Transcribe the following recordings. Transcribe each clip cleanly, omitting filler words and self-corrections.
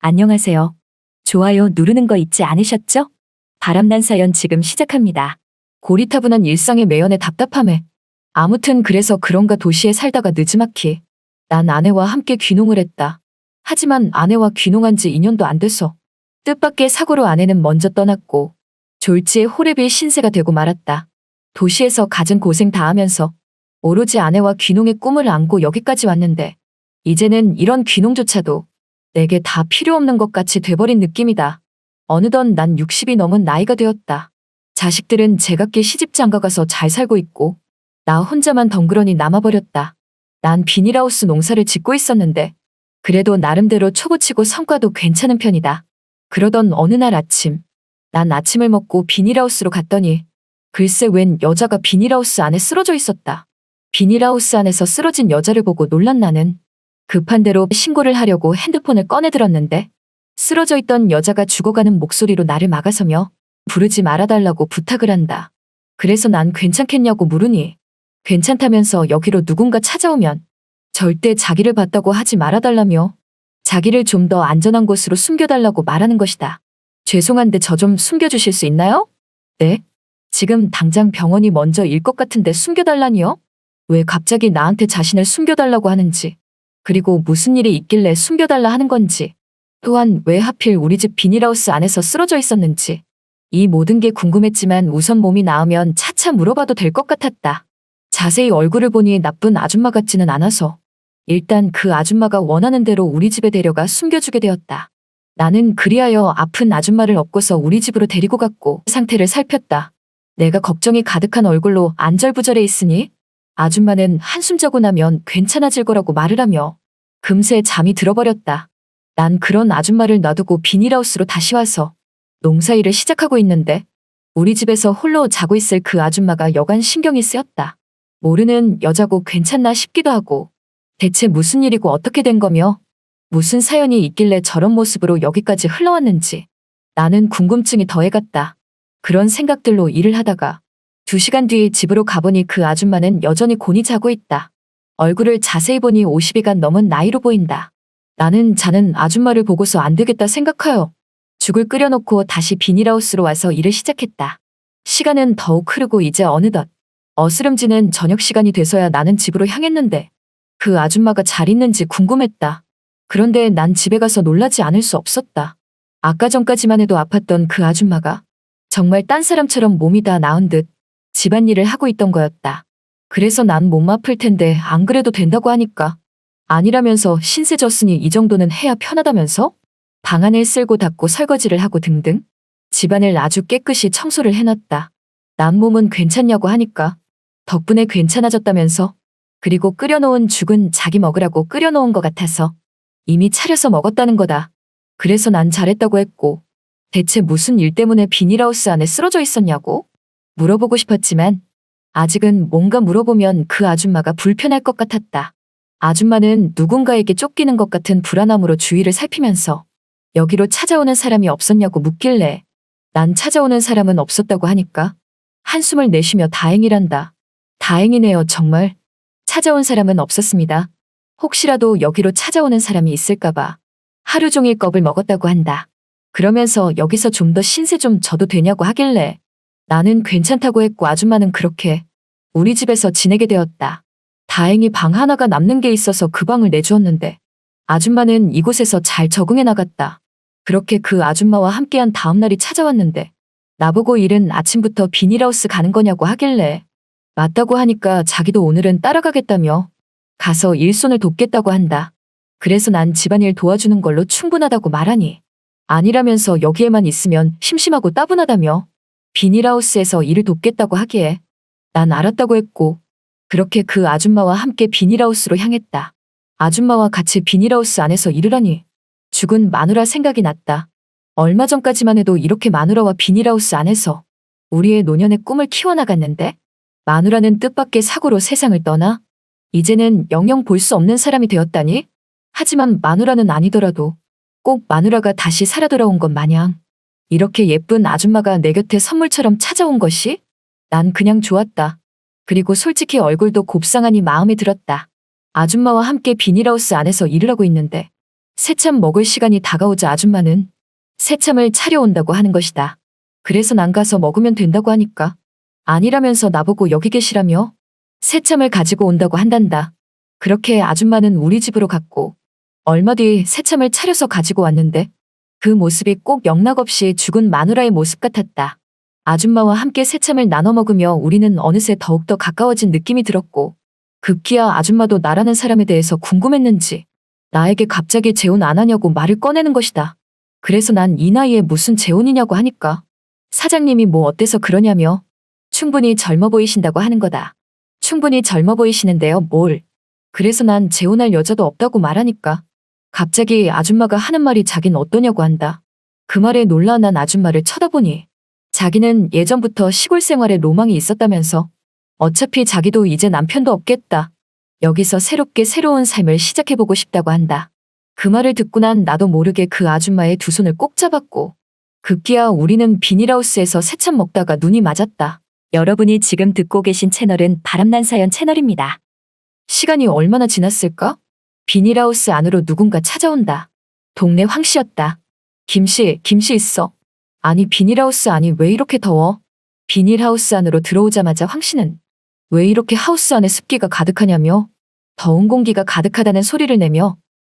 안녕하세요. 좋아요 누르는 거 잊지 않으셨죠? 바람난 사연 지금 시작합니다. 고리타분한 일상의 매연의 답답함에. 아무튼 그래서 그런가 도시에 살다가 느지막이 난 아내와 함께 귀농을 했다. 하지만 아내와 귀농한 지 2년도 안 돼서 뜻밖의 사고로 아내는 먼저 떠났고 졸지에 호래비의 신세가 되고 말았다. 도시에서 갖은 고생 다 하면서 오로지 아내와 귀농의 꿈을 안고 여기까지 왔는데 이제는 이런 귀농조차도 내게 다 필요 없는 것 같이 돼버린 느낌이다. 어느덧 난 60이 넘은 나이가 되었다. 자식들은 제각기 시집 장가가서 잘 살고 있고 나 혼자만 덩그러니 남아버렸다. 난 비닐하우스 농사를 짓고 있었는데 그래도 나름대로 초보치고 성과도 괜찮은 편이다. 그러던 어느 날 아침, 난 아침을 먹고 비닐하우스로 갔더니 글쎄 웬 여자가 비닐하우스 안에 쓰러져 있었다. 비닐하우스 안에서 쓰러진 여자를 보고 놀란 나는 급한 대로 신고를 하려고 핸드폰을 꺼내들었는데 쓰러져 있던 여자가 죽어가는 목소리로 나를 막아서며 부르지 말아달라고 부탁을 한다. 그래서 난 괜찮겠냐고 물으니 괜찮다면서 여기로 누군가 찾아오면 절대 자기를 봤다고 하지 말아달라며 자기를 좀 더 안전한 곳으로 숨겨달라고 말하는 것이다. 죄송한데 저 좀 숨겨주실 수 있나요? 네? 지금 당장 병원이 먼저일 것 같은데 숨겨달라니요? 왜 갑자기 나한테 자신을 숨겨달라고 하는지, 그리고 무슨 일이 있길래 숨겨달라 하는 건지, 또한 왜 하필 우리 집 비닐하우스 안에서 쓰러져 있었는지, 이 모든 게 궁금했지만 우선 몸이 나으면 차차 물어봐도 될 것 같았다. 자세히 얼굴을 보니 나쁜 아줌마 같지는 않아서 일단 그 아줌마가 원하는 대로 우리 집에 데려가 숨겨주게 되었다. 나는 그리하여 아픈 아줌마를 업고서 우리 집으로 데리고 갔고 상태를 살폈다. 내가 걱정이 가득한 얼굴로 안절부절해 있으니 아줌마는 한숨 자고 나면 괜찮아질 거라고 말을 하며 금세 잠이 들어버렸다. 난 그런 아줌마를 놔두고 비닐하우스로 다시 와서 농사일을 시작하고 있는데 우리 집에서 홀로 자고 있을 그 아줌마가 여간 신경이 쓰였다. 모르는 여자고 괜찮나 싶기도 하고 대체 무슨 일이고 어떻게 된 거며 무슨 사연이 있길래 저런 모습으로 여기까지 흘러왔는지 나는 궁금증이 더해갔다. 그런 생각들로 일을 하다가 2시간 뒤 집으로 가보니 그 아줌마는 여전히 곤히 자고 있다. 얼굴을 자세히 보니 50이가 넘은 나이로 보인다. 나는 자는 아줌마를 보고서 안 되겠다 생각하여 죽을 끓여놓고 다시 비닐하우스로 와서 일을 시작했다. 시간은 더욱 흐르고 이제 어느덧 어스름지는 저녁 시간이 돼서야 나는 집으로 향했는데 그 아줌마가 잘 있는지 궁금했다. 그런데 난 집에 가서 놀라지 않을 수 없었다. 아까 전까지만 해도 아팠던 그 아줌마가 정말 딴 사람처럼 몸이 다 나은 듯 집안일을 하고 있던 거였다. 그래서 난 몸 아플 텐데 안 그래도 된다고 하니까 아니라면서 신세 졌으니 이 정도는 해야 편하다면서 방안을 쓸고 닦고 설거지를 하고 등등 집안을 아주 깨끗이 청소를 해놨다. 난 몸은 괜찮냐고 하니까 덕분에 괜찮아졌다면서 그리고 끓여놓은 죽은 자기 먹으라고 끓여놓은 것 같아서 이미 차려서 먹었다는 거다. 그래서 난 잘했다고 했고 대체 무슨 일 때문에 비닐하우스 안에 쓰러져 있었냐고 물어보고 싶었지만 아직은 뭔가 물어보면 그 아줌마가 불편할 것 같았다. 아줌마는 누군가에게 쫓기는 것 같은 불안함으로 주위를 살피면서 여기로 찾아오는 사람이 없었냐고 묻길래 난 찾아오는 사람은 없었다고 하니까 한숨을 내쉬며 다행이란다. 다행이네요 정말. 찾아온 사람은 없었습니다. 혹시라도 여기로 찾아오는 사람이 있을까봐 하루 종일 겁을 먹었다고 한다. 그러면서 여기서 좀 더 신세 좀 져도 되냐고 하길래 나는 괜찮다고 했고 아줌마는 그렇게 우리 집에서 지내게 되었다. 다행히 방 하나가 남는 게 있어서 그 방을 내주었는데 아줌마는 이곳에서 잘 적응해 나갔다. 그렇게 그 아줌마와 함께한 다음 날이 찾아왔는데 나보고 일은 아침부터 비닐하우스 가는 거냐고 하길래 맞다고 하니까 자기도 오늘은 따라가겠다며 가서 일손을 돕겠다고 한다. 그래서 난 집안일 도와주는 걸로 충분하다고 말하니 아니라면서 여기에만 있으면 심심하고 따분하다며 비닐하우스에서 일을 돕겠다고 하기에 난 알았다고 했고 그렇게 그 아줌마와 함께 비닐하우스로 향했다. 아줌마와 같이 비닐하우스 안에서 일을 하니 죽은 마누라 생각이 났다. 얼마 전까지만 해도 이렇게 마누라와 비닐하우스 안에서 우리의 노년의 꿈을 키워나갔는데 마누라는 뜻밖의 사고로 세상을 떠나 이제는 영영 볼 수 없는 사람이 되었다니? 하지만 마누라는 아니더라도 꼭 마누라가 다시 살아 돌아온 것 마냥 이렇게 예쁜 아줌마가 내 곁에 선물처럼 찾아온 것이 난 그냥 좋았다. 그리고 솔직히 얼굴도 곱상하니 마음에 들었다. 아줌마와 함께 비닐하우스 안에서 일을 하고 있는데 새참 먹을 시간이 다가오자 아줌마는 새참을 차려온다고 하는 것이다. 그래서 난 가서 먹으면 된다고 하니까 아니라면서 나보고 여기 계시라며 새참을 가지고 온다고 한단다. 그렇게 아줌마는 우리 집으로 갔고 얼마 뒤 새참을 차려서 가지고 왔는데 그 모습이 꼭 영락없이 죽은 마누라의 모습 같았다. 아줌마와 함께 새참을 나눠 먹으며 우리는 어느새 더욱더 가까워진 느낌이 들었고 급기야 아줌마도 나라는 사람에 대해서 궁금했는지 나에게 갑자기 재혼 안 하냐고 말을 꺼내는 것이다. 그래서 난 이 나이에 무슨 재혼이냐고 하니까 사장님이 뭐 어때서 그러냐며 충분히 젊어 보이신다고 하는 거다. 충분히 젊어 보이시는데요, 뭘. 그래서 난 재혼할 여자도 없다고 말하니까 갑자기 아줌마가 하는 말이 자긴 어떠냐고 한다. 그 말에 놀라 난 아줌마를 쳐다보니 자기는 예전부터 시골 생활에 로망이 있었다면서 어차피 자기도 이제 남편도 없겠다. 여기서 새롭게 새로운 삶을 시작해보고 싶다고 한다. 그 말을 듣고 난 나도 모르게 그 아줌마의 두 손을 꼭 잡았고 급기야 우리는 비닐하우스에서 새참 먹다가 눈이 맞았다. 여러분이 지금 듣고 계신 채널은 바람난 사연 채널입니다. 시간이 얼마나 지났을까? 비닐하우스 안으로 누군가 찾아온다. 동네 황씨였다. 김씨 있어. 아니 비닐하우스 안이 왜 이렇게 더워? 비닐하우스 안으로 들어오자마자 황씨는 왜 이렇게 하우스 안에 습기가 가득하냐며 더운 공기가 가득하다는 소리를 내며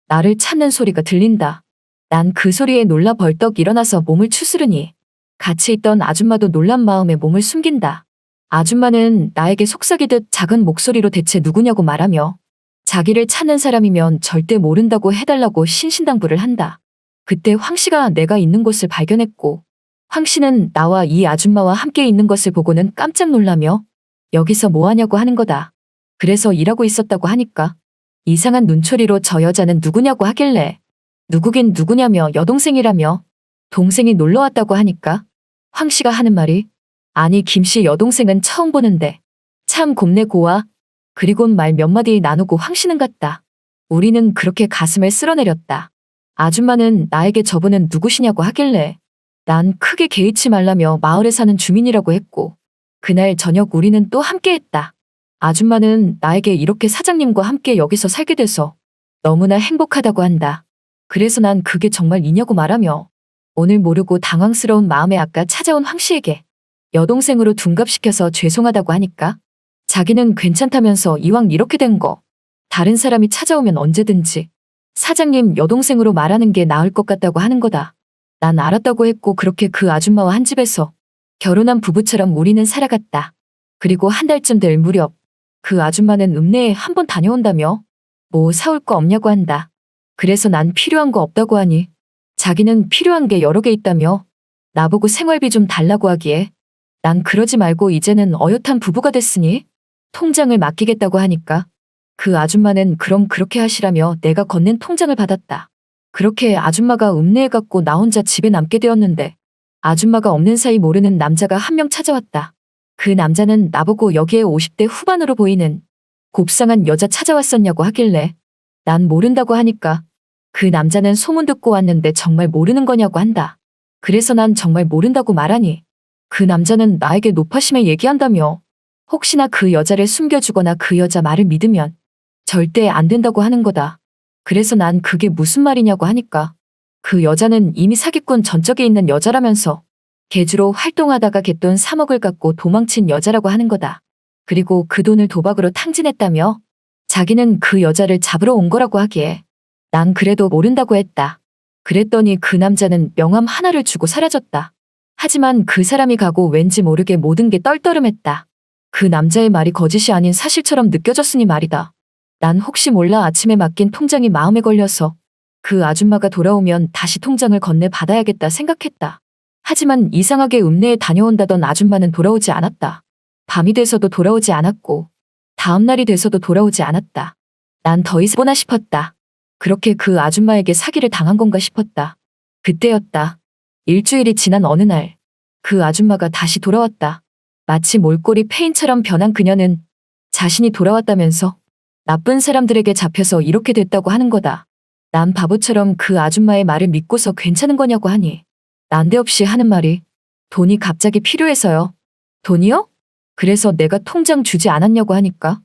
나를 찾는 소리가 들린다. 난 그 소리에 놀라 벌떡 일어나서 몸을 추스르니 같이 있던 아줌마도 놀란 마음에 몸을 숨긴다. 아줌마는 나에게 속삭이듯 작은 목소리로 대체 누구냐고 말하며 자기를 찾는 사람이면 절대 모른다고 해달라고 신신당부를 한다. 그때 황씨가 내가 있는 곳을 발견했고 황씨는 나와 이 아줌마와 함께 있는 것을 보고는 깜짝 놀라며 여기서 뭐하냐고 하는 거다. 그래서 일하고 있었다고 하니까 이상한 눈초리로 저 여자는 누구냐고 하길래 누구긴 누구냐며 여동생이라며 동생이 놀러 왔다고 하니까 황씨가 하는 말이 아니 김씨 여동생은 처음 보는데 참 곱네 고와. 그리곤 말 몇 마디 나누고 황씨는 갔다. 우리는 그렇게 가슴을 쓸어내렸다. 아줌마는 나에게 저분은 누구시냐고 하길래 난 크게 개의치 말라며 마을에 사는 주민이라고 했고 그날 저녁 우리는 또 함께했다. 아줌마는 나에게 이렇게 사장님과 함께 여기서 살게 돼서 너무나 행복하다고 한다. 그래서 난 그게 정말 이냐고 말하며 오늘 모르고 당황스러운 마음에 아까 찾아온 황씨에게 여동생으로 둔갑시켜서 죄송하다고 하니까 자기는 괜찮다면서 이왕 이렇게 된 거 다른 사람이 찾아오면 언제든지 사장님 여동생으로 말하는 게 나을 것 같다고 하는 거다. 난 알았다고 했고 그렇게 그 아줌마와 한 집에서 결혼한 부부처럼 우리는 살아갔다. 그리고 한 달쯤 될 무렵 그 아줌마는 읍내에 한번 다녀온다며 뭐 사올 거 없냐고 한다. 그래서 난 필요한 거 없다고 하니 자기는 필요한 게 여러 개 있다며 나보고 생활비 좀 달라고 하기에 난 그러지 말고 이제는 어엿한 부부가 됐으니 통장을 맡기겠다고 하니까 그 아줌마는 그럼 그렇게 하시라며 내가 건넨 통장을 받았다. 그렇게 아줌마가 읍내에 갔고 나 혼자 집에 남게 되었는데 아줌마가 없는 사이 모르는 남자가 한 명 찾아왔다. 그 남자는 나보고 여기에 50대 후반으로 보이는 곱상한 여자 찾아왔었냐고 하길래 난 모른다고 하니까 그 남자는 소문 듣고 왔는데 정말 모르는 거냐고 한다. 그래서 난 정말 모른다고 말하니 그 남자는 나에게 노파심에 얘기한다며 혹시나 그 여자를 숨겨주거나 그 여자 말을 믿으면 절대 안 된다고 하는 거다. 그래서 난 그게 무슨 말이냐고 하니까 그 여자는 이미 사기꾼 전적에 있는 여자라면서 개주로 활동하다가 갯돈 3억을 갖고 도망친 여자라고 하는 거다. 그리고 그 돈을 도박으로 탕진했다며 자기는 그 여자를 잡으러 온 거라고 하기에 난 그래도 모른다고 했다. 그랬더니 그 남자는 명함 하나를 주고 사라졌다. 하지만 그 사람이 가고 왠지 모르게 모든 게 떨떠름했다. 그 남자의 말이 거짓이 아닌 사실처럼 느껴졌으니 말이다. 난 혹시 몰라 아침에 맡긴 통장이 마음에 걸려서 그 아줌마가 돌아오면 다시 통장을 건네 받아야겠다 생각했다. 하지만 이상하게 읍내에 다녀온다던 아줌마는 돌아오지 않았다. 밤이 돼서도 돌아오지 않았고 다음날이 돼서도 돌아오지 않았다. 난 더 이상 보나 싶었다. 그렇게 그 아줌마에게 사기를 당한 건가 싶었다. 그때였다. 일주일이 지난 어느 날 그 아줌마가 다시 돌아왔다. 마치 몰골이 페인처럼 변한 그녀는 자신이 돌아왔다면서 나쁜 사람들에게 잡혀서 이렇게 됐다고 하는 거다. 난 바보처럼 그 아줌마의 말을 믿고서 괜찮은 거냐고 하니 난데없이 하는 말이 돈이 갑자기 필요해서요. 돈이요? 그래서 내가 통장 주지 않았냐고 하니까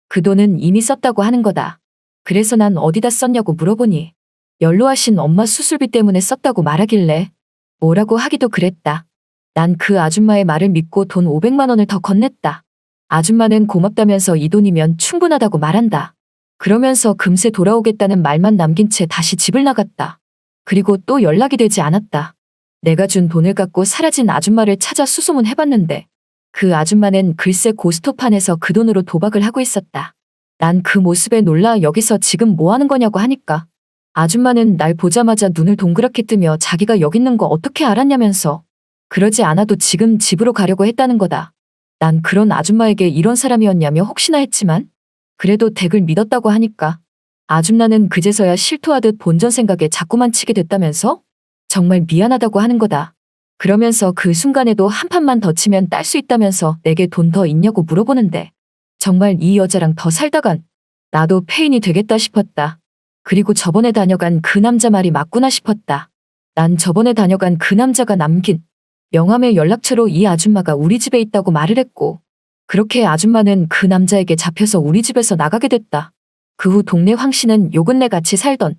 그 돈은 이미 썼다고 하는 거다. 그래서 난 어디다 썼냐고 물어보니 연로하신 엄마 수술비 때문에 썼다고 말하길래 뭐라고 하기도 그랬다. 난 그 아줌마의 말을 믿고 돈 500만 원을 더 건넸다. 아줌마는 고맙다면서 이 돈이면 충분하다고 말한다. 그러면서 금세 돌아오겠다는 말만 남긴 채 다시 집을 나갔다. 그리고 또 연락이 되지 않았다. 내가 준 돈을 갖고 사라진 아줌마를 찾아 수소문해봤는데 그 아줌마는 글쎄 고스톱판에서 그 돈으로 도박을 하고 있었다. 난 그 모습에 놀라 여기서 지금 뭐 하는 거냐고 하니까 아줌마는 날 보자마자 눈을 동그랗게 뜨며 자기가 여기 있는 거 어떻게 알았냐면서 그러지 않아도 지금 집으로 가려고 했다는 거다. 난 그런 아줌마에게 이런 사람이었냐며 혹시나 했지만 그래도 댁을 믿었다고 하니까 아줌마는 그제서야 실토하듯 본전 생각에 자꾸만 치게 됐다면서 정말 미안하다고 하는 거다. 그러면서 그 순간에도 한 판만 더 치면 딸 수 있다면서 내게 돈 더 있냐고 물어보는데 정말 이 여자랑 더 살다간 나도 폐인이 되겠다 싶었다. 그리고 저번에 다녀간 그 남자 말이 맞구나 싶었다. 난 저번에 다녀간 그 남자가 남긴 명함의 연락처로 이 아줌마가 우리 집에 있다고 말을 했고 그렇게 아줌마는 그 남자에게 잡혀서 우리 집에서 나가게 됐다. 그 후 동네 황씨는 요근래 같이 살던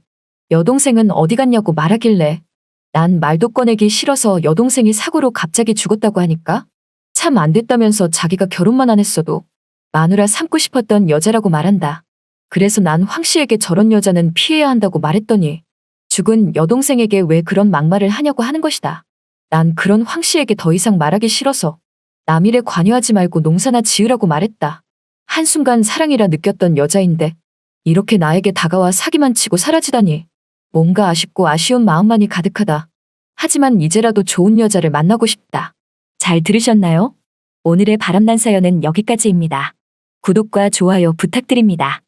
여동생은 어디 갔냐고 말하길래 난 말도 꺼내기 싫어서 여동생이 사고로 갑자기 죽었다고 하니까 참 안 됐다면서 자기가 결혼만 안 했어도 마누라 삼고 싶었던 여자라고 말한다. 그래서 난 황씨에게 저런 여자는 피해야 한다고 말했더니 죽은 여동생에게 왜 그런 막말을 하냐고 하는 것이다. 난 그런 황씨에게 더 이상 말하기 싫어서 남 일에 관여하지 말고 농사나 지으라고 말했다. 한순간 사랑이라 느꼈던 여자인데 이렇게 나에게 다가와 사기만 치고 사라지다니 뭔가 아쉽고 아쉬운 마음만이 가득하다. 하지만 이제라도 좋은 여자를 만나고 싶다. 잘 들으셨나요? 오늘의 바람난 사연은 여기까지입니다. 구독과 좋아요 부탁드립니다.